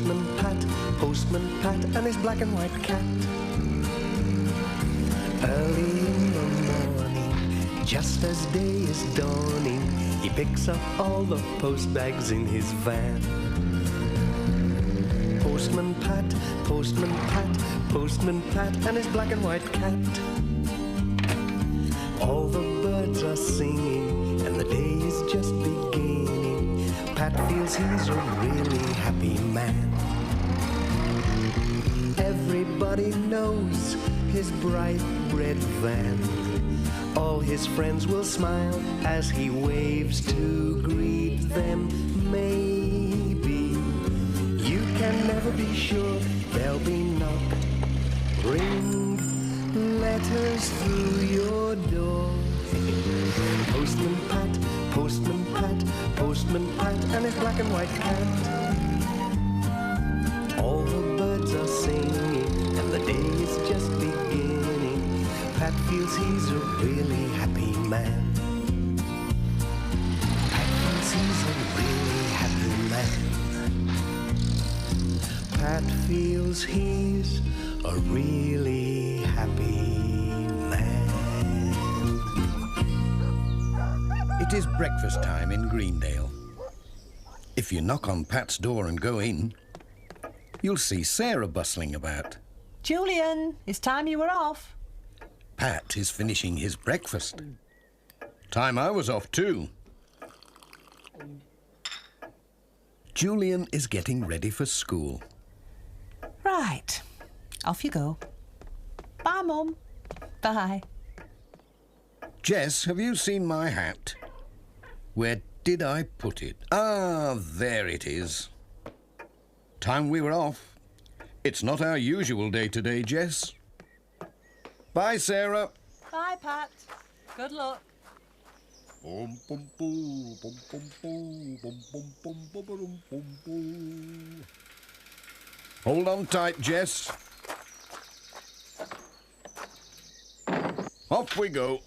Postman Pat, and his black and white cat. Early in the morning, just as day is dawning, he picks up all the post bags in his van. Postman Pat, and his black and white cat. All the birds are singing, and the day is just beginning. Pat feels he's a really happy man. Everybody knows his bright red van. All his friends will smile as he waves to greet them. Maybe you can never be sure. There'll be knock, ring, letters through your door. Postman Pat, and his black and white cat. All the birds are singing, and the day is just beginning. Pat feels he's a really happy man. Pat feels he's a really happy man. Pat feels he's a really happy man. It is breakfast time in Greendale. If you knock on Pat's door and go in, you'll see Sarah bustling about. Julian, it's time you were off. Pat is finishing his breakfast. Time I was off too. Julian is getting ready for school. Right, off you go. Bye, Mum. Bye. Jess, have you seen my hat? Where did I put it? Ah, there it is. Time we were off. It's not our usual day today, Jess. Bye, Sarah. Bye, Pat. Good luck. Hold on tight, Jess. Off we go.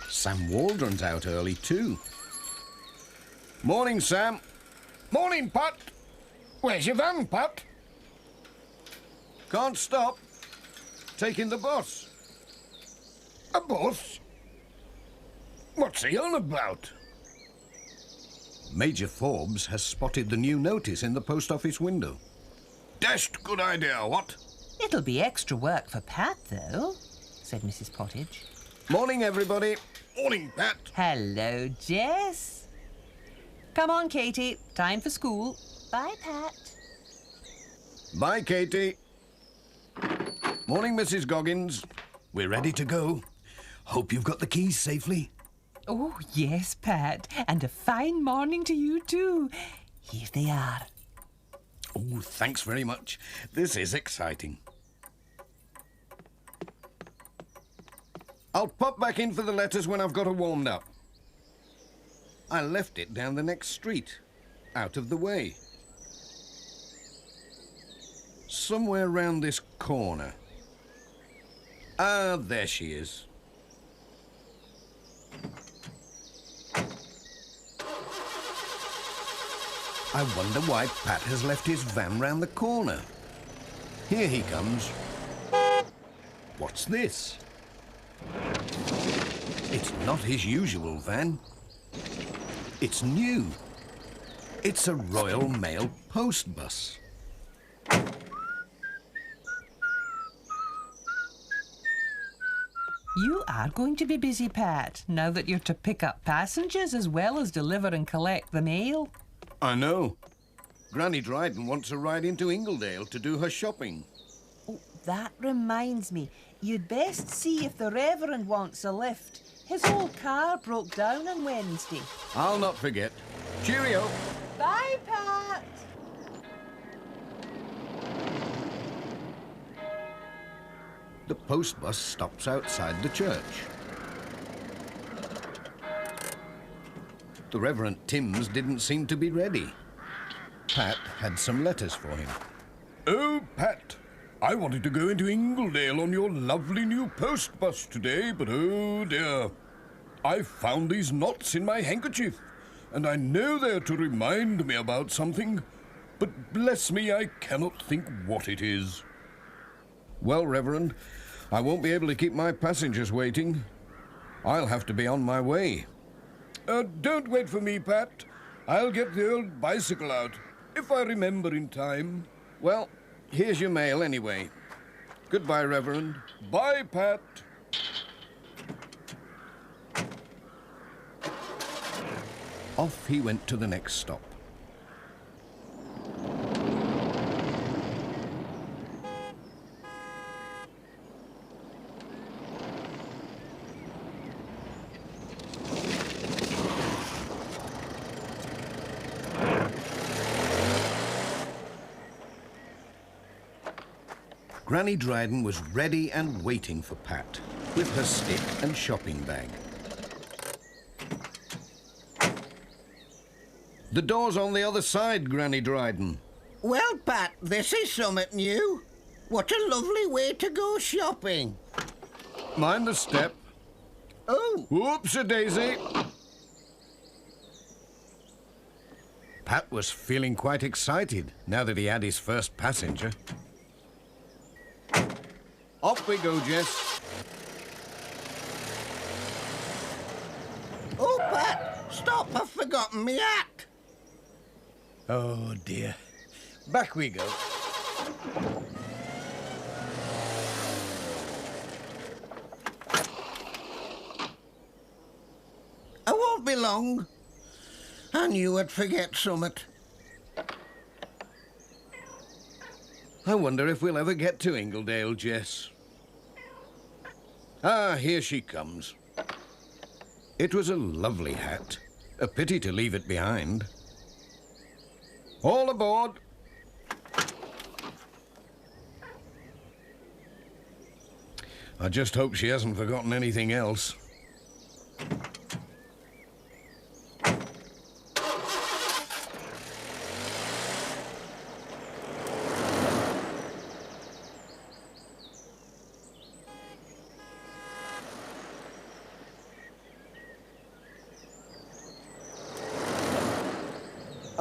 Sam Waldron's out early too. Morning, Sam. Morning, Pat. Where's your van, Pat? Can't stop. Taking the bus. A bus? What's he on about? Major Forbes has spotted the new notice in the post office window. Dashed good idea, what? It'll be extra work for Pat, though, said Mrs. Pottage. Morning, everybody. Morning, Pat. Hello, Jess. Come on, Katie. Time for school. Bye, Pat. Bye, Katie. Morning, Mrs. Goggins. We're ready to go. Hope you've got the keys safely. Oh, yes, Pat. And a fine morning to you, too. Here they are. Oh, thanks very much. This is exciting. I'll pop back in for the letters when I've got her warmed up. I left it down the next street, out of the way. Somewhere round this corner. Ah, there she is. I wonder why Pat has left his van round the corner. Here he comes. What's this? It's not his usual van. It's new. It's a Royal Mail post bus. You are going to be busy, Pat, now that you're to pick up passengers as well as deliver and collect the mail. I know. Granny Dryden wants a ride into Ingledale to do her shopping. Oh, that reminds me. You'd best see if the Reverend wants a lift. His old car broke down on Wednesday. I'll not forget. Cheerio. Bye, Pat. The post bus stops outside the church. The Reverend Timms didn't seem to be ready. Pat had some letters for him. Oh, Pat, I wanted to go into Ingledale on your lovely new post bus today, but oh dear. I found these knots in my handkerchief, and I know they're to remind me about something, but bless me, I cannot think what it is. Well, Reverend, I won't be able to keep my passengers waiting. I'll have to be on my way. Don't wait for me, Pat. I'll get the old bicycle out, if I remember in time. Well, here's your mail anyway. Goodbye, Reverend. Bye, Pat. Off he went to the next stop. Granny Dryden was ready and waiting for Pat, with her stick and shopping bag. The door's on the other side, Granny Dryden. Well, Pat, this is something new. What a lovely way to go shopping. Mind the step. Oh, Whoops-a-daisy. Pat was feeling quite excited now that he had his first passenger. Off we go, Jess. oh, Pat, stop, I've forgotten me hat. Oh, dear. Back we go. I won't be long. I knew I'd forget summit. I wonder if we'll ever get to Ingledale, Jess. Ah, here she comes. It was a lovely hat. A pity to leave it behind. All aboard. I just hope she hasn't forgotten anything else.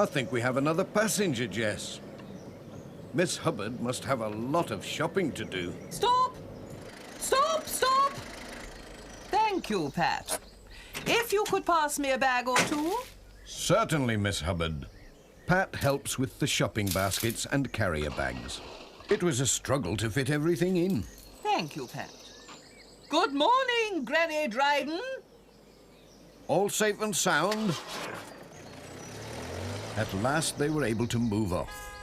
I think we have another passenger, Jess. Miss Hubbard must have a lot of shopping to do. Stop! Stop! Stop! Thank you, Pat. If you could pass me a bag or two. Certainly, Miss Hubbard. Pat helps with the shopping baskets and carrier bags. It was a struggle to fit everything in. Thank you, Pat. Good morning, Granny Dryden. All safe and sound? At last they were able to move off.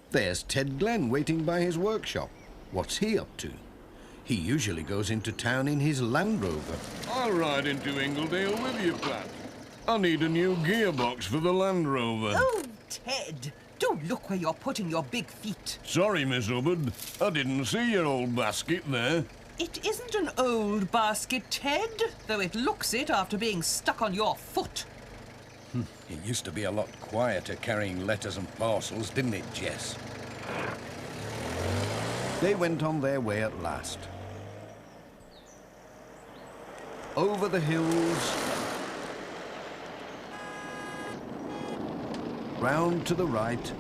There's Ted Glenn waiting by his workshop. What's he up to? He usually goes into town in his Land Rover. I'll ride into Ingledale with you, Pat. I need a new gearbox for the Land Rover. Oh, Ted, do look where you're putting your big feet. Sorry, Miss Hubbard. I didn't see your old basket there. It isn't an old basket, Ted, though it looks it after being stuck on your foot. It used to be a lot quieter carrying letters and parcels, didn't it, Jess? They went on their way at last. Over the hills, round to the right,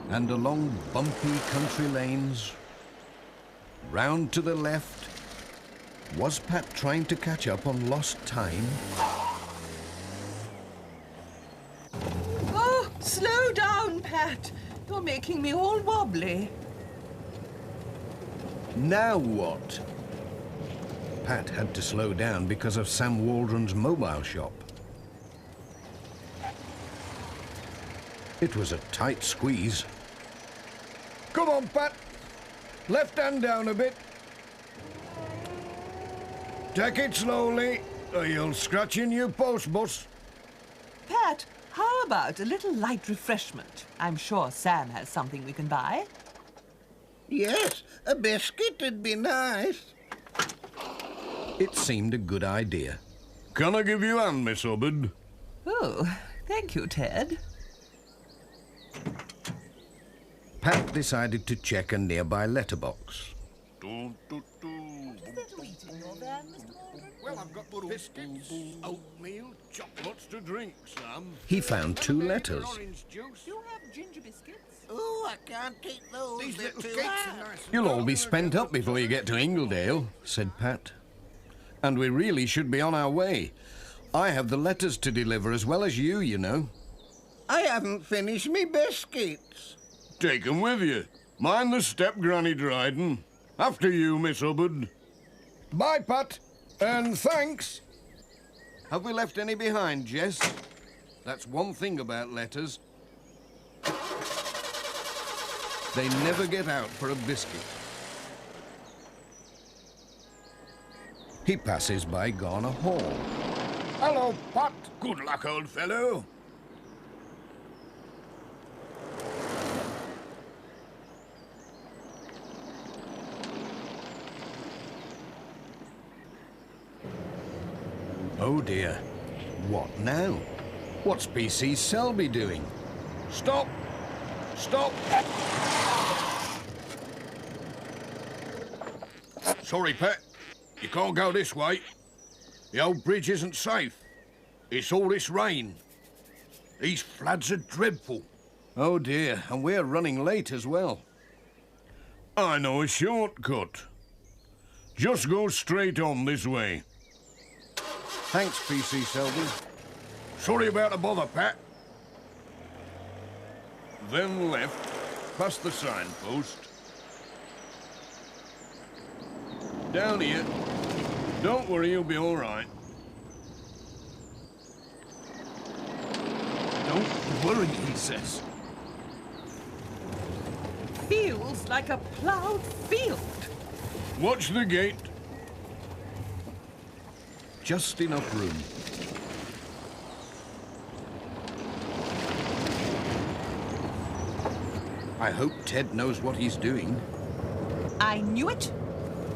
and along bumpy country lanes, round to the left. Was Pat trying to catch up on lost time? Oh, slow down, Pat. You're making me all wobbly. Now what? Pat had to slow down because of Sam Waldron's mobile shop. It was a tight squeeze. Come on, Pat. Left hand down a bit. Take it slowly, or you'll scratch in your post bus. Pat, how about a little light refreshment? I'm sure Sam has something we can buy. Yes, a biscuit would be nice. It seemed a good idea. Can I give you a hand, Miss Hubbard? Oh, thank you, Ted. Pat decided to check a nearby letterbox. Well, I've got biscuits, oatmeal, chocolates to drink, Sam. He found 2 letters. Orange juice. You have ginger biscuits? Oh, I can't eat those. These They're little too cakes hard. are nice. You'll all be spent up before you get to Ingledale, said Pat. And we really should be on our way. I have the letters to deliver as well as you know. I haven't finished me biscuits. Take 'em with you. Mind the step, Granny Dryden. After you, Miss Hubbard. Bye, Pat. And thanks. Have we left any behind, Jess? That's one thing about letters. They never get out for a biscuit. He passes by Garner Hall. Hello, Pat. Good luck, old fellow. Oh dear. What now? What's PC Selby doing? Stop. Stop. Sorry, Pat. You can't go this way. The old bridge isn't safe. It's all this rain. These floods are dreadful. Oh dear, and we're running late as well. I know a shortcut. Just go straight on this way. Thanks, PC Selby. Sorry about the bother, Pat. Then left, past the signpost. Down here. Don't worry, you'll be all right. Don't worry, he says. Feels like a ploughed field. Watch the gate. Just enough room. I hope Ted knows what he's doing. I knew it.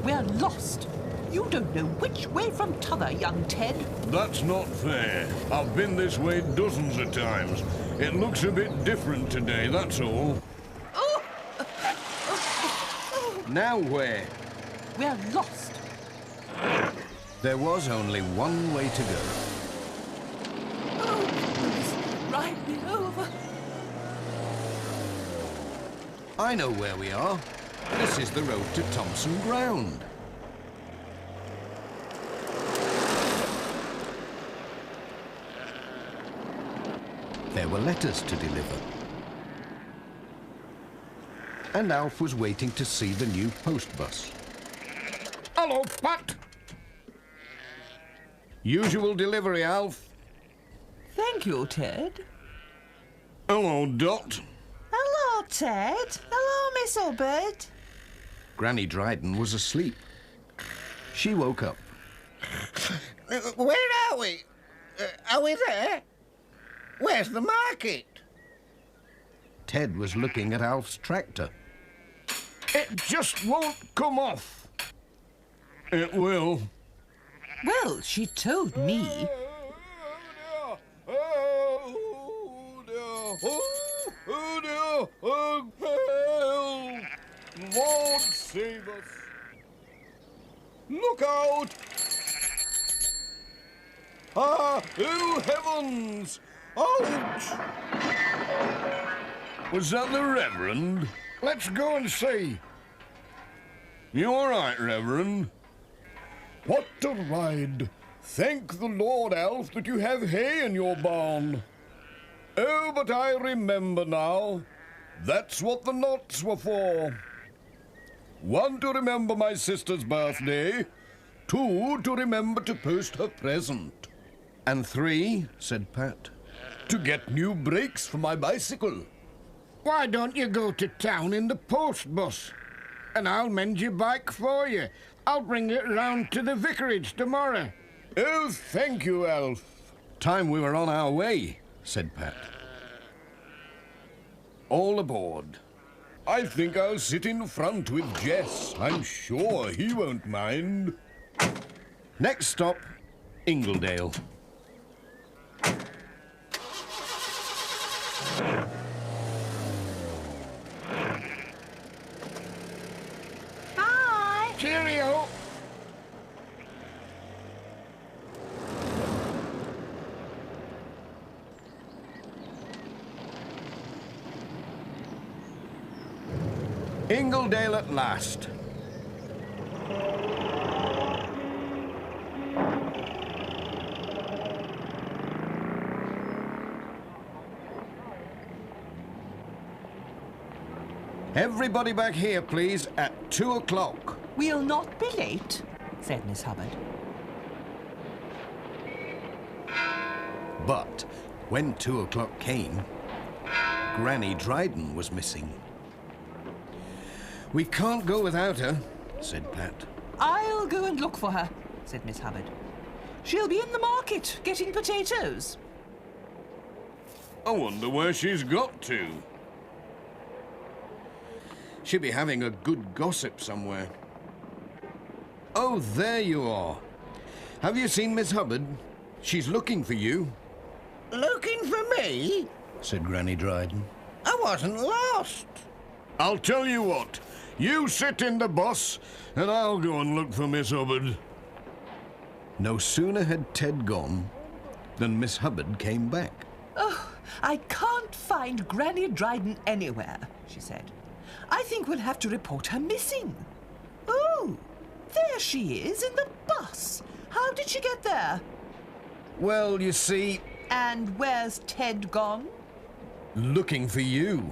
We're lost. You don't know which way from t'other, young Ted. That's not fair. I've been this way dozens of times. It looks a bit different today, that's all. Now where? We're lost. There was only one way to go. Oh, please, ride me over. I know where we are. This is the road to Thompson Ground. There were letters to deliver. And Alf was waiting to see the new post bus. Hello, Pat. Usual delivery, Alf. Thank you, Ted. Hello, Dot. Hello, Ted. Hello, Miss Hubbard. Granny Dryden was asleep. She woke up. Where are we? Are we there? Where's the market? Ted was looking at Alf's tractor. It just won't come off. It will. Well, she told me. Lord save us. Look out! Ah, ill heavens! Ouch! Was that the Reverend? Let's go and see. You all right, Reverend? What a ride! Thank the Lord, Alf, that you have hay in your barn. Oh, but I remember now. That's what the knots were for. 1, to remember my sister's birthday. 2, to remember to post her present. And 3, said Pat. To get new brakes for my bicycle. Why don't you go to town in the post bus? And I'll mend your bike for you. I'll bring it round to the vicarage tomorrow. Oh, thank you, Alf. Time we were on our way, said Pat. All aboard. I think I'll sit in front with Jess. I'm sure he won't mind. Next stop, Ingledale. Bye. Cheerio. Ingledale at last. Everybody back here, please, at 2 o'clock. We'll not be late, said Miss Hubbard. But when 2 o'clock came, Granny Dryden was missing. We can't go without her, said Pat. I'll go and look for her, said Miss Hubbard. She'll be in the market getting potatoes. I wonder where she's got to. She'll be having a good gossip somewhere. Oh, there you are. Have you seen Miss Hubbard? She's looking for you, Looking for me? said Granny Dryden. I wasn't lost. I'll tell you what. You sit in the bus, and I'll go and look for Miss Hubbard. No sooner had Ted gone than Miss Hubbard came back. Oh, I can't find Granny Dryden anywhere, she said. I think we'll have to report her missing. Oh, there she is in the bus. How did she get there? Well, you see, And where's Ted gone? looking for you.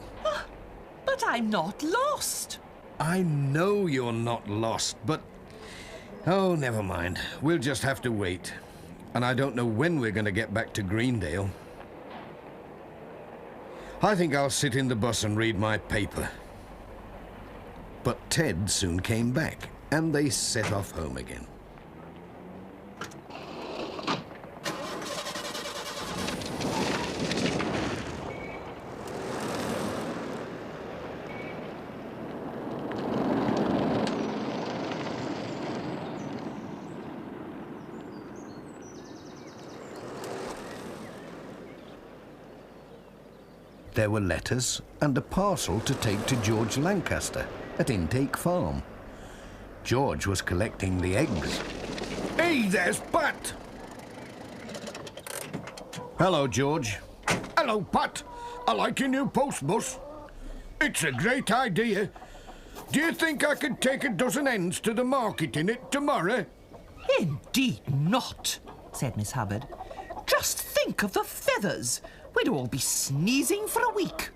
But I'm not lost. I know you're not lost, but... Oh, never mind. We'll just have to wait. And I don't know when we're going to get back to Greendale. I think I'll sit in the bus and read my paper. But Ted soon came back, and they set off home again. There were letters and a parcel to take to George Lancaster at Intake Farm. George was collecting the eggs. Hey, there's Pat. Hello, George. Hello, Pat. I like your new post bus. It's a great idea. Do you think I could take a dozen hens to the market in it tomorrow? Indeed not, said Miss Hubbard. Just think of the feathers. We'd all be sneezing for a week.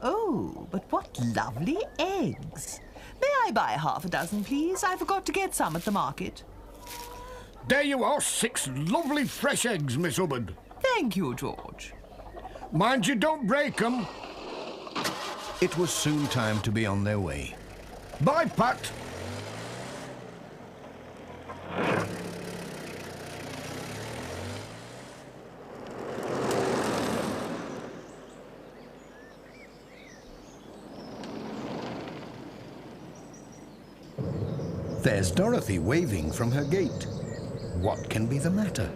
Oh, but what lovely eggs. May I buy half a dozen, please? I forgot to get some at the market. There you are, 6 lovely fresh eggs, Miss Hubbard. Thank you, George. Mind you don't break them. It was soon time to be on their way. Bye, Pat. There's Dorothy waving from her gate. What can be the matter?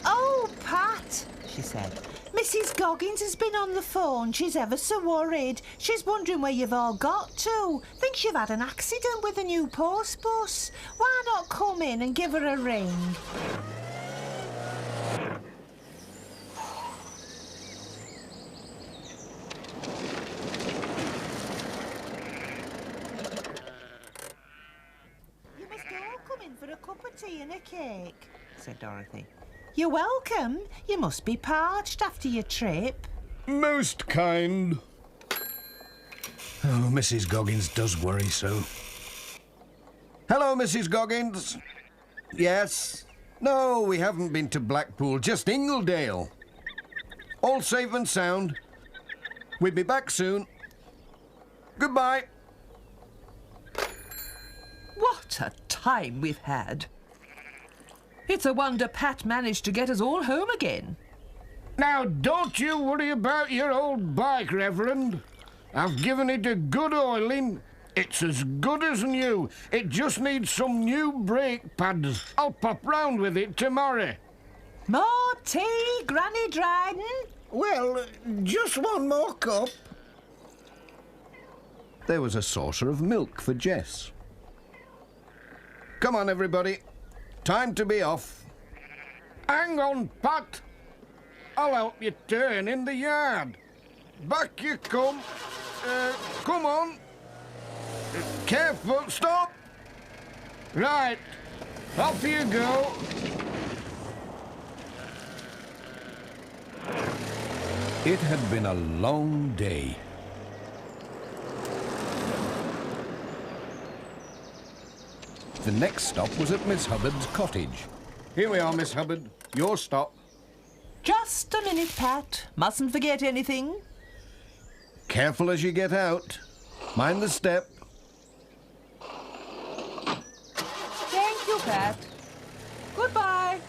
Oh, Pat, she said. Mrs. Goggins has been on the phone. She's ever so worried. She's wondering where you've all got to. Thinks you've had an accident with the new post bus. Why not come in and give her a ring? You must all come in for a cup of tea and a cake, said Dorothy. You're welcome. You must be parched after your trip. Most kind. Oh, Mrs. Goggins does worry so. Hello, Mrs. Goggins. Yes. No, we haven't been to Blackpool, just Ingledale. All safe and sound. We'll be back soon. Goodbye. What a time we've had. It's a wonder Pat managed to get us all home again. Now, don't you worry about your old bike, Reverend. I've given it a good oiling. It's as good as new. It just needs some new brake pads. I'll pop round with it tomorrow. More tea, Granny Dryden? Well, just one more cup. There was a saucer of milk for Jess. Come on, everybody. Time to be off. Hang on, Pat. I'll help you turn in the yard. Back you come. Come on. Careful, stop. Right, off you go. It had been a long day. The next stop was at Miss Hubbard's cottage. Here we are, Miss Hubbard. Your stop. Just a minute, Pat. Mustn't forget anything. Careful as you get out. Mind the step. Thank you, Pat. Goodbye.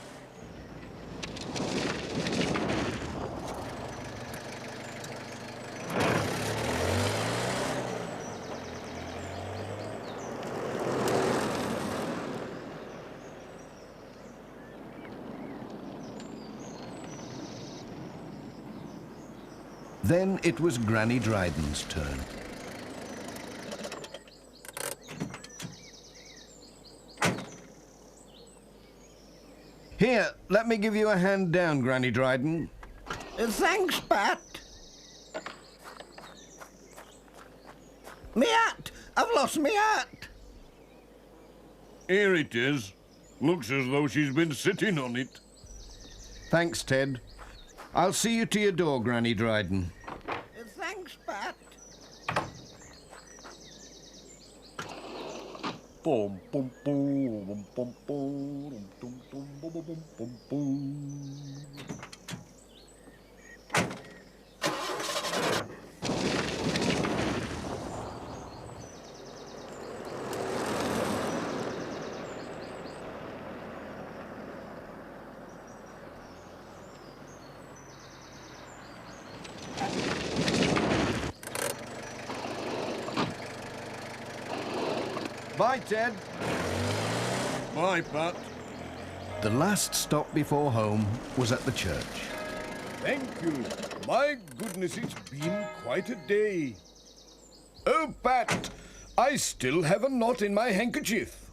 Then it was Granny Dryden's turn. Here, let me give you a hand down, Granny Dryden. Thanks, Pat. Me hat! I've lost me hat! Here it is. Looks as though she's been sitting on it. Thanks, Ted. I'll see you to your door, Granny Dryden. Thanks, Pat. Bum, bum, bum, bum, bum, bum, bum, bum, bum, bum, bum. Bye, Ted. Bye, Pat. The last stop before home was at the church. Thank you. My goodness, it's been quite a day. Oh, Pat, I still have a knot in my handkerchief.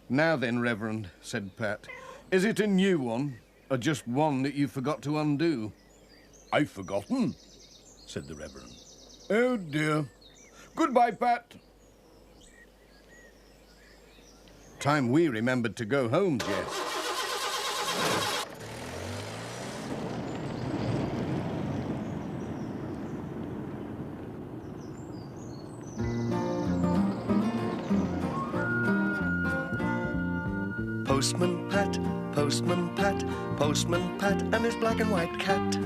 Now then, Reverend, said Pat, is it a new one, or just one that you forgot to undo? I've forgotten, said the Reverend. Oh, dear. Goodbye, Pat. Time we remembered to go home, Jess. Postman Pat, Postman Pat, Postman Pat and his black and white cat.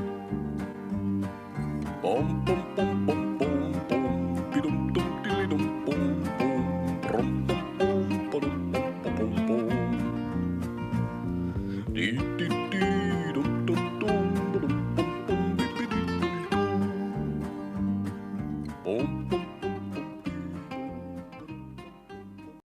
Bum, bum, bum, bum, bum, bum, be-dum, dum, dilly-dum, bum, bum, brum, bum, bum, ba-dum, bum, bum, bum, bum. Dee, dee, dee.